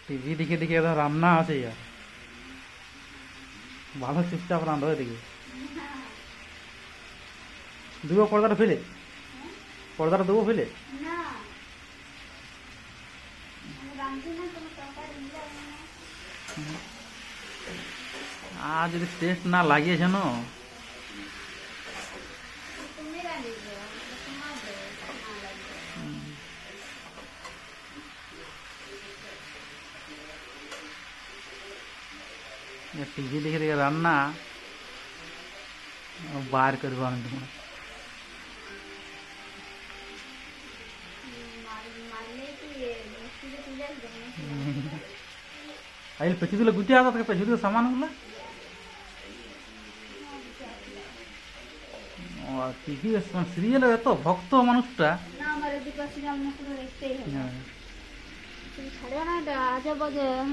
TV দেখে দেখে একদম রান্না আছে ইয়ার, ভালো চুপচাপ রান্না দেখি। দেবো পর্দাটা ফেলে, পর্দাটা দেবো ফেলে। আর যদি টেস্ট না লাগিয়েছে না, টিভি দেখে দেখে রান্না বার করবো আমি তোমার। আইল পেছি দিলে গুটিয়ে আসা থাকে, পেছি দিলে সামানগুলো টিভি সিরিয়ালের এত ভক্ত মানুষটা। না আমার এদিকে সিরিয়াল মুখ দেখতেই হবে। হ্যাঁ। ছাড়ে না, এটা আজে বাজে